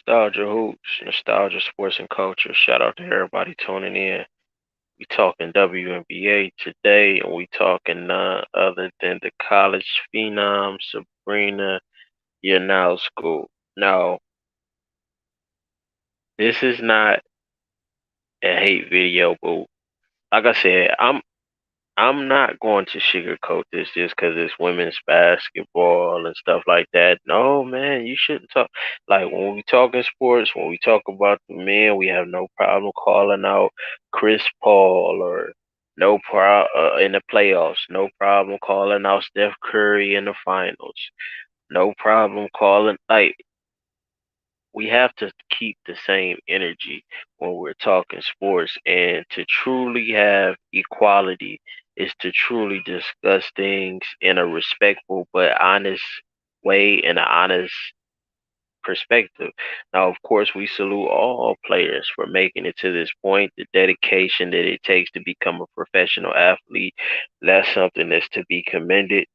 Nostalgia Hoops, Nostalgia Sports and Culture. Shout out to everybody tuning in. We talking WNBA today, and we talking none other than the college phenom Sabrina Ionescu. Now, this is not a hate video, but like I said, I'm not going to sugarcoat this just because it's women's basketball and stuff like that. No, man, you shouldn't talk. Like when we talk in sports, when we talk about the men, we have no problem calling out Chris Paul or no in the playoffs. No problem calling out Steph Curry in the finals. No problem calling like we have to keep the same energy when we're talking sports, and to truly have equality is to truly discuss things in a respectful but honest way, and an honest perspective. Now, of course, we salute all players for making it to this point. The dedication that it takes to become a professional athlete, that's something that's to be commended.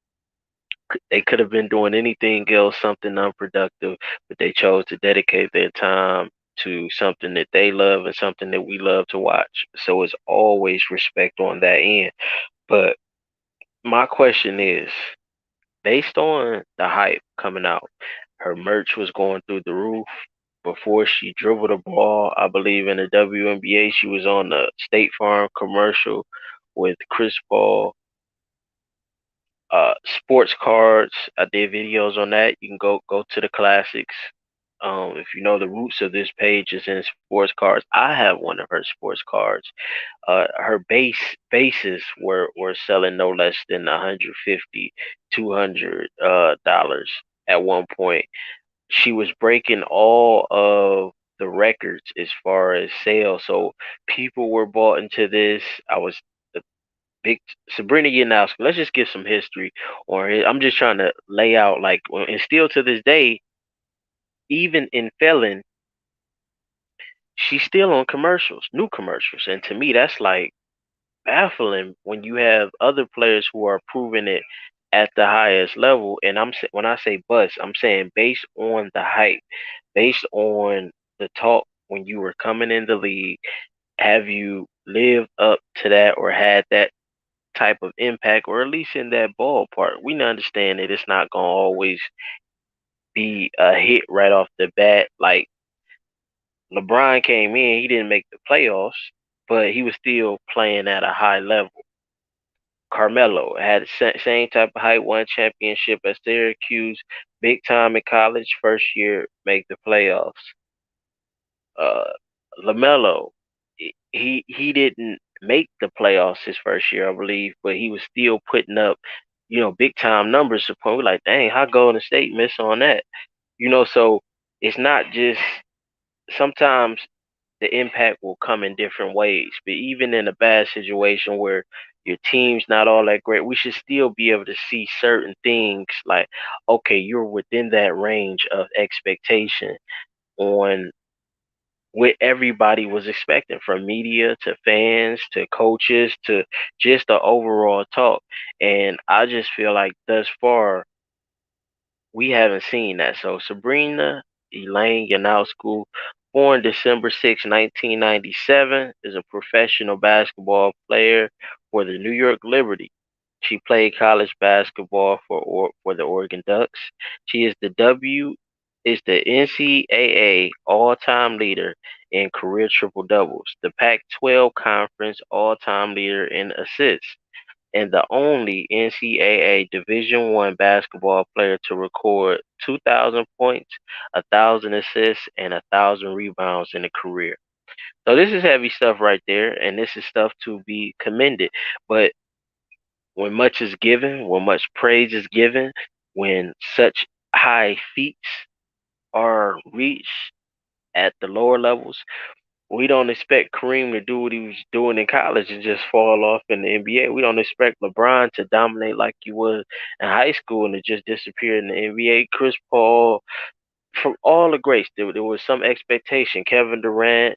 They could have been doing anything else, something unproductive, but they chose to dedicate their time to something that they love and something that we love to watch. So it's always respect on that end. But my question is, based on the hype coming out, her merch was going through the roof. Before she dribbled the ball, I believe in the WNBA, she was on the State Farm commercial with Chris Paul. Sports cards. I did videos on that. You can go to the classics. If you know, the roots of this page is in sports cards. I have one of her sports cards. Her bases were selling no less than 150, $200 at one point. She was breaking all of the records as far as sales. So people were bought into this. I was big Sabrina Ionescu. Let's just give some history on it. I'm just trying to lay out like, and still to this day, even in Felon, she's still on commercials, new commercials, and to me that's like baffling when you have other players who are proving it at the highest level. And when I say bust, I'm saying based on the hype, based on the talk when you were coming in the league. Have you lived up to that or had that type of impact, or at least in that ballpark? We understand that it's not gonna always be a hit right off the bat. Like LeBron came in, he didn't make the playoffs, but he was still playing at a high level. Carmelo had the same type of height, won championship at Syracuse, big time in college, first year make the playoffs. uh LaMelo, he didn't make the playoffs his first year, I believe, but he was still putting up, big time numbers to point. We're like, dang, how Golden State miss on that? So it's not just sometimes the impact will come in different ways. But even in a bad situation where your team's not all that great, we should still be able to see certain things like, okay, you're within that range of expectation on what everybody was expecting, from media to fans to coaches to just the overall talk. And I just feel like thus far we haven't seen that. So Sabrina Elaine Ionescu, born December 6, 1997, is a professional basketball player for the New York Liberty. She played college basketball for the Oregon Ducks. She is the NCAA all-time leader in career triple doubles, the Pac-12 conference all-time leader in assists, and the only NCAA Division One basketball player to record 2,000 points, 1,000 assists, and 1,000 rebounds in a career. So this is heavy stuff right there, and this is stuff to be commended. But when much is given, when much praise is given, when such high feats are reached at the lower levels, we don't expect Kareem to do what he was doing in college and just fall off in the NBA. We don't expect LeBron to dominate like he was in high school and to just disappear in the NBA. Chris Paul, from all the greats, there was some expectation. Kevin Durant,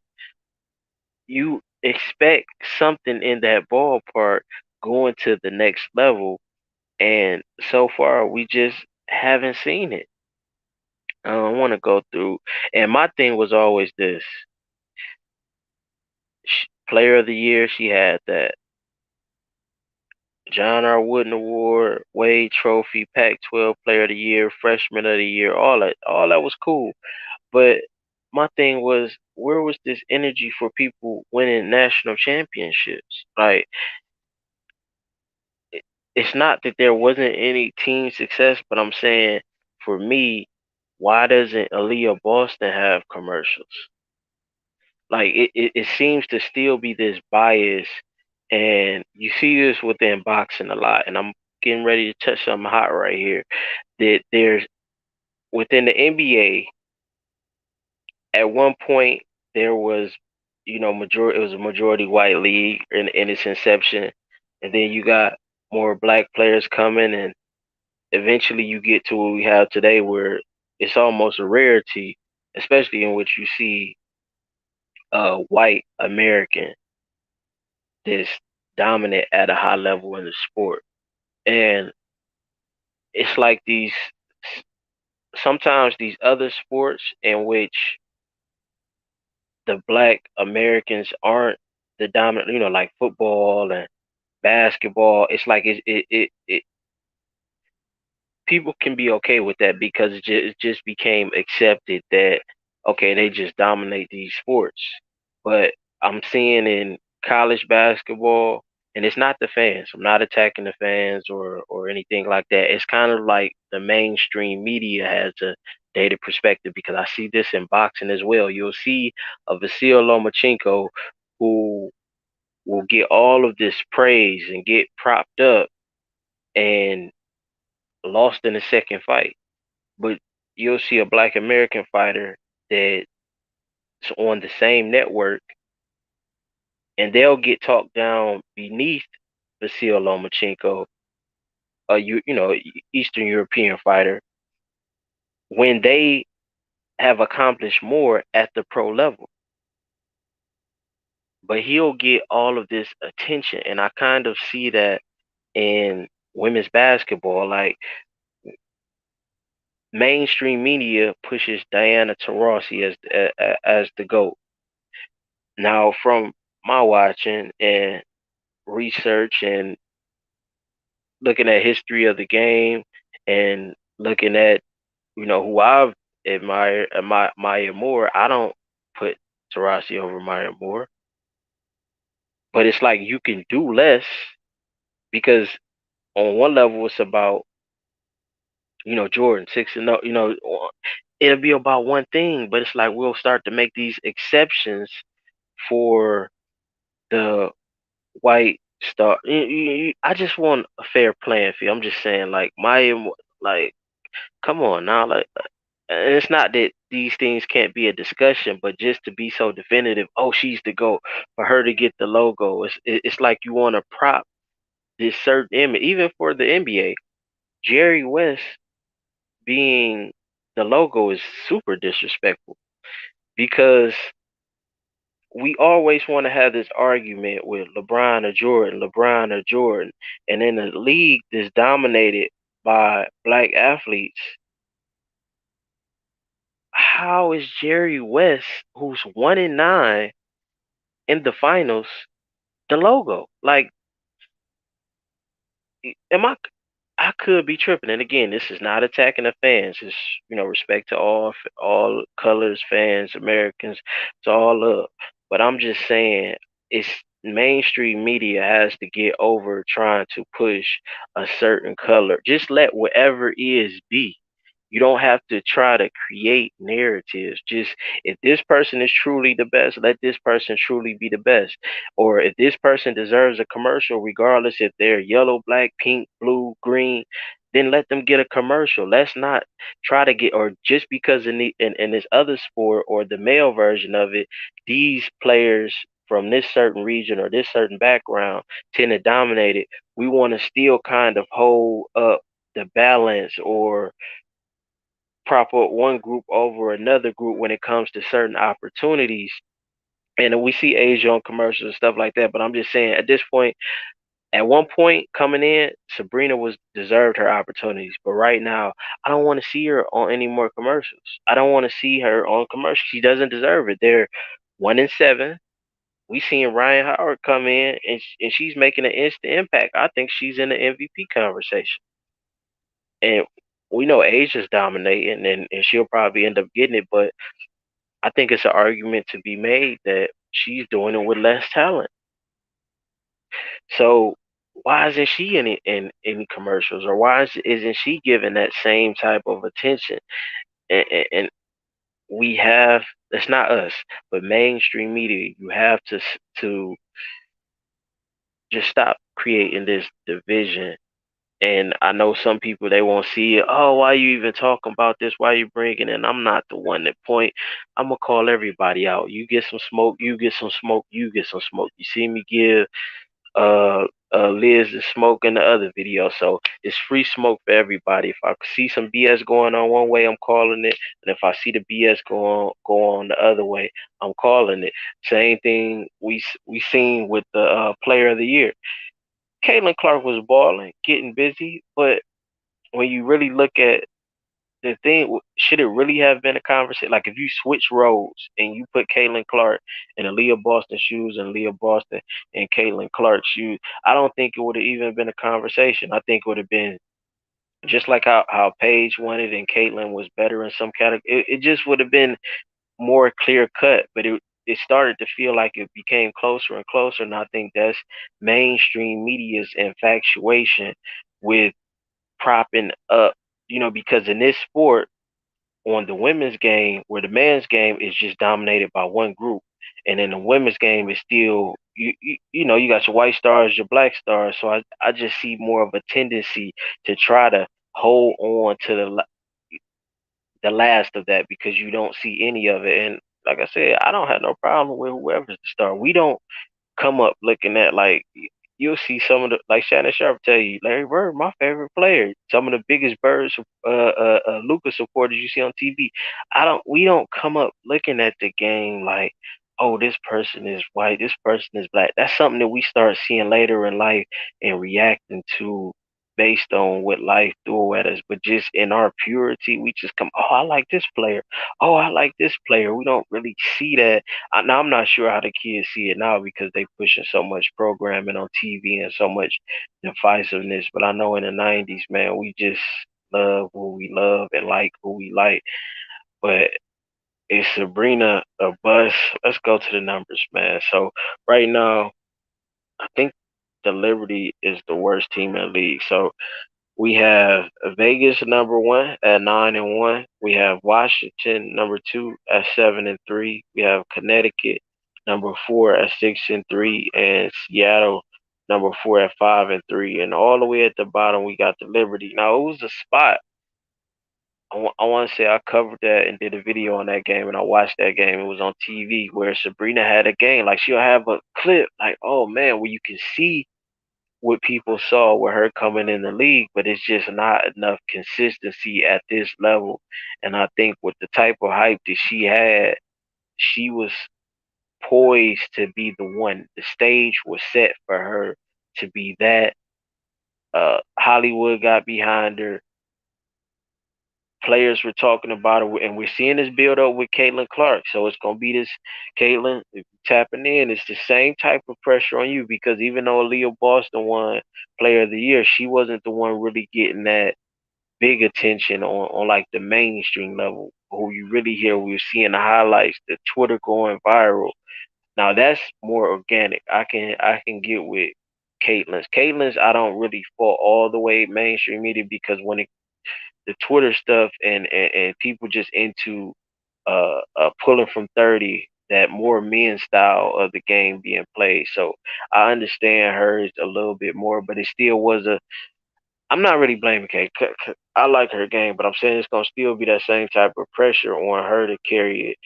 you expect something in that ballpark going to the next level, and so far we just haven't seen it. I want to go through, and my thing was always this: Player of the Year. She had that John R. Wooden Award, Wade Trophy, Pac-12 Player of the Year, Freshman of the Year. All that was cool. But my thing was, where was this energy for people winning national championships? Like, it's not that there wasn't any team success, but I'm saying, for me, why doesn't Aaliyah Boston have commercials? Like, it seems to still be this bias, and you see this within boxing a lot. And I'm getting ready to touch something hot right here. That there's within the NBA, at one point there was, majority, it was a majority white league in its inception, and then you got more black players coming, and eventually you get to what we have today, where it's almost a rarity, especially in which you see a white American that's dominant at a high level in the sport. And it's like these sometimes these other sports in which the black Americans aren't the dominant, like football and basketball. It's like it people can be okay with that because it just became accepted that, okay, they just dominate these sports. But I'm seeing in college basketball, and it's not the fans. I'm not attacking the fans or anything like that. It's kind of like the mainstream media has a dated perspective, because I see this in boxing as well. You'll see a Vasil Lomachenko who will get all of this praise and get propped up and lost in the second fight. But you'll see a black American fighter that's on the same network, and they'll get talked down beneath Vasil Lomachenko, Eastern European fighter, when they have accomplished more at the pro level. But he'll get all of this attention, and I kind of see that in women's basketball. Like, mainstream media pushes Diana Taurasi as the GOAT. Now, from my watching and research and looking at history of the game and looking at, who I've admired, Maya Moore, I don't put Taurasi over Maya Moore. But it's like you can do less, because on one level it's about, Jordan 6-0, it'll be about one thing, but it's like we'll start to make these exceptions for the white star. I just want a fair playing field. I'm just saying, like, like, come on now, like, and it's not that these things can't be a discussion, but just to be so definitive, oh, she's the GOAT, for her to get the logo, it's like you want to prop this certain image, even for the NBA. Jerry West being the logo is super disrespectful, because we always want to have this argument with LeBron or Jordan, and in a league that's dominated by black athletes, how is Jerry West, who's 1-9 in the finals, the logo? Like, am I could be tripping. And again, this is not attacking the fans. It's, respect to all colors, fans, Americans. It's all love. But I'm just saying, it's mainstream media has to get over trying to push a certain color. Just let whatever is be. You don't have to try to create narratives. Just, if this person is truly the best, let this person truly be the best. Or if this person deserves a commercial, regardless if they're yellow, black, pink, blue, green, then let them get a commercial. Let's not try to get, or just because in this other sport or the male version of it, these players from this certain region or this certain background tend to dominate it. We want to still kind of hold up the balance, or prop up one group over another group when it comes to certain opportunities. And we see Asia on commercials and stuff like that. But I'm just saying, at this point, At one point coming in, Sabrina was deserved her opportunities, but right now I don't want to see her on any more commercials. I don't want to see her on commercials. She doesn't deserve it. They're 1-7. We seen Ryan Howard come in and she's making an instant impact. I think she's in the MVP conversation. And we know Asia's dominating and she'll probably end up getting it, but I think it's an argument to be made that she's doing it with less talent. So why isn't she in commercials, or why isn't she given that same type of attention? And we have, it's not us, but mainstream media. You have to just stop creating this division. And I know some people, they won't see it. Oh, why you even talking about this? Why you bringing it? I'm not the one that point. I'm gonna call everybody out. You get some smoke. You get some smoke. You get some smoke. You see me give uh Liz the smoke in the other video. So it's free smoke for everybody. If I see some BS going on one way, I'm calling it, and if I see the BS go on the other way, I'm calling it. Same thing we seen with the player of the year. Caitlin Clark was balling, getting busy, but when you really look at the thing, should it really have been a conversation? Like if you switch roles and you put Caitlin Clark in Aaliyah Boston shoes and Leah Boston in Caitlin Clark shoes, I don't think it would have even been a conversation. I think it would have been just like how Paige wanted and Caitlin was better in some category. It just would have been more clear cut, but it started to feel like it became closer and closer, and I think that's mainstream media's infatuation with propping up, because in this sport, on the women's game, where the men's game is just dominated by one group, and then the women's game is still you got your white stars, your black stars. So I just see more of a tendency to try to hold on to the last of that because you don't see any of it. And like I said, I don't have no problem with whoever's the star. We don't come up looking at like you'll see some of the like Shannon Sharp tell you Larry Bird, my favorite player. Some of the biggest Birds, Lucas supporters you see on TV. We don't come up looking at the game like, oh, this person is white, this person is black. That's something that we start seeing later in life and reacting to based on what life threw at us. But just in our purity, we just come, oh, I like this player. Oh, I like this player. We don't really see that. Now I'm not sure how the kids see it now because they pushing so much programming on TV and so much divisiveness. But I know in the '90s, man, we just love who we love and like who we like. But is Sabrina a bust? Let's go to the numbers, man. So right now, I think the Liberty is the worst team in the league. So we have Vegas number one at 9-1. We have Washington number two at 7-3. We have Connecticut number four at 6-3, and Seattle number four at 5-3. And all the way at the bottom, we got the Liberty. Now it was a spot. I want to say I covered that and did a video on that game, and I watched that game. It was on TV where Sabrina had a game. Like she'll have a clip, like, oh man, where you can see what people saw with her coming in the league, but it's just not enough consistency at this level. And I think with the type of hype that she had, she was poised to be the one. The stage was set for her to be that. Hollywood got behind her. Players were talking about it, and we're seeing this build up with Caitlin Clark. So it's gonna be this Caitlin tapping in. It's the same type of pressure on you because even though Leo Boston won Player of the Year, she wasn't the one really getting that big attention on like the mainstream level. Who you really hear, we're seeing the highlights, the Twitter going viral. Now that's more organic. I can get with Caitlin's. Caitlin's I don't really fall all the way mainstream media because when the Twitter stuff and people just into pulling from 30, that more men style of the game being played. So I understand hers a little bit more, but it still was a. I'm not really blaming Kate. I like her game, but I'm saying it's gonna still be that same type of pressure on her to carry it.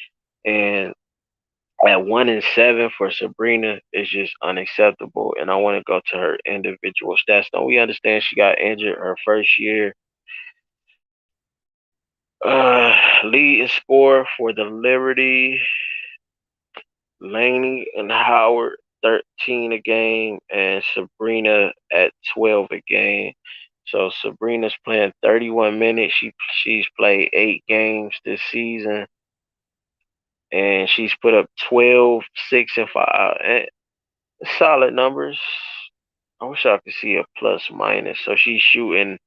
And at 1-7 for Sabrina is just unacceptable. And I want to go to her individual stats. Don't we understand she got injured her first year? Lead and score for the Liberty, Laney and Howard. 13 a game, and Sabrina at 12 a game. So Sabrina's playing 31 minutes. She's played 8 games this season, and she's put up 12, 6, and 5. Solid numbers. I wish I could see a plus minus. So she's shooting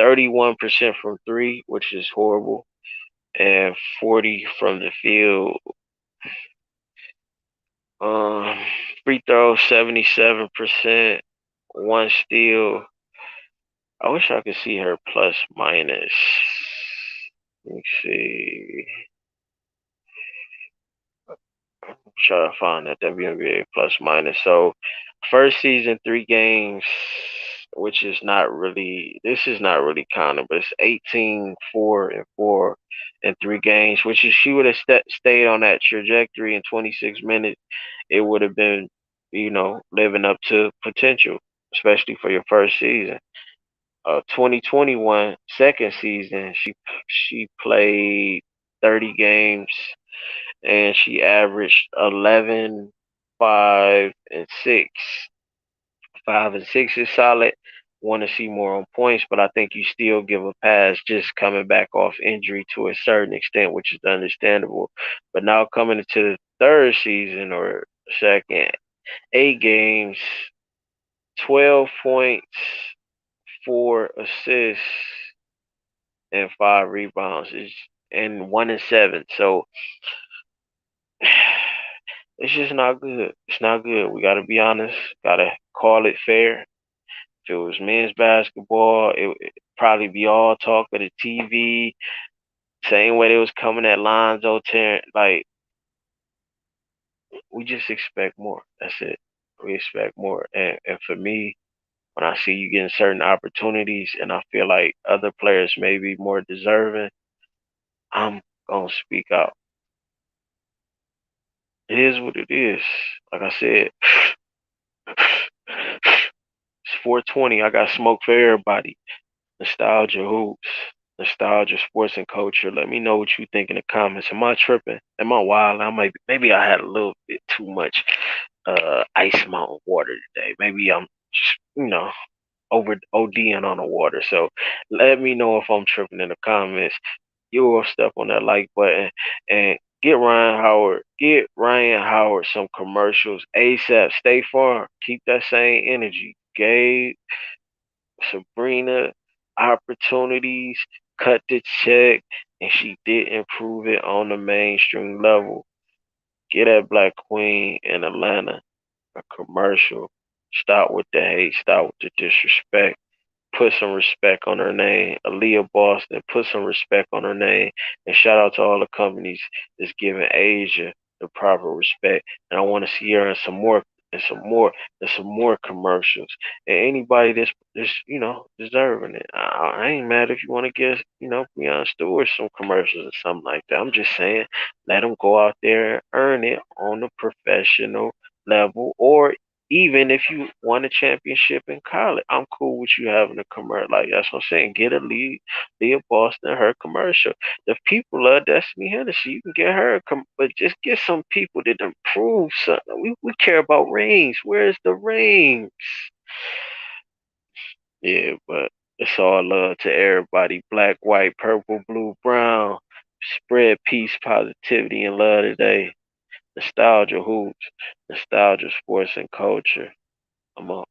31% from three, which is horrible, and 40 from the field. Um, Free throw 77%, one steal. I wish I could see her plus minus. Let me see. Try to find that WNBA plus minus. So first season 3 games, which is not really this is not really counting, but it's 18, 4, and 4 in 3 games, which is she would have stayed on that trajectory in 26 minutes, it would have been, living up to potential, especially for your first season. 2021 second season, she played 30 games and she averaged 11, 5, and 6. 5 and 6 is solid. Want to see more on points, but I think you still give a pass just coming back off injury to a certain extent, which is understandable. But now coming into the third season or second, 8 games, 12 points, 4 assists, and 5 rebounds, and 1 and 7. So it's just not good. It's not good. We got to be honest. Got to call it fair. If it was men's basketball, it probably be all talk of the TV. Same way they was coming at Lonzo tearing. Like, we just expect more. That's it. We expect more. And for me, when I see you getting certain opportunities and I feel like other players may be more deserving, I'm going to speak out. It is what it is. Like I said, it's 420. I got smoke for everybody. Nostalgia hoops, nostalgia sports and culture. Let me know what you think in the comments. Am I tripping? Am I wild? Maybe I had a little bit too much ice mountain water today. Maybe I'm over ODing on the water. So let me know if I'm tripping in the comments. You'll step on that like button and get Ryan Howard some commercials ASAP. Stay Farm. Keep that same energy. Gabe, Sabrina, opportunities, cut the check, and she did improve it on the mainstream level. Get that Black Queen in Atlanta a commercial. Stop with the hate. Stop with the disrespect. Put some respect on her name. Aaliyah Boston, put some respect on her name. And shout out to all the companies that's giving Asia the proper respect. And I want to see her in some more commercials. And anybody that's deserving it. I ain't mad if you want to get Breon Stewart some commercials or something like that. I'm just saying, let them go out there and earn it on the professional level, or even if you won a championship in college, I'm cool with you having a commercial. Like, that's what I'm saying. Get a Leah Boston her commercial. The people love Destiny Hennessy. You can get her, but just get some people that improve something. We care about rings. Where's the rings? Yeah, but it's all love to everybody. Black, white, purple, blue, brown. Spread peace, positivity, and love today. Nostalgia hoops, nostalgia sports and culture. I'm on.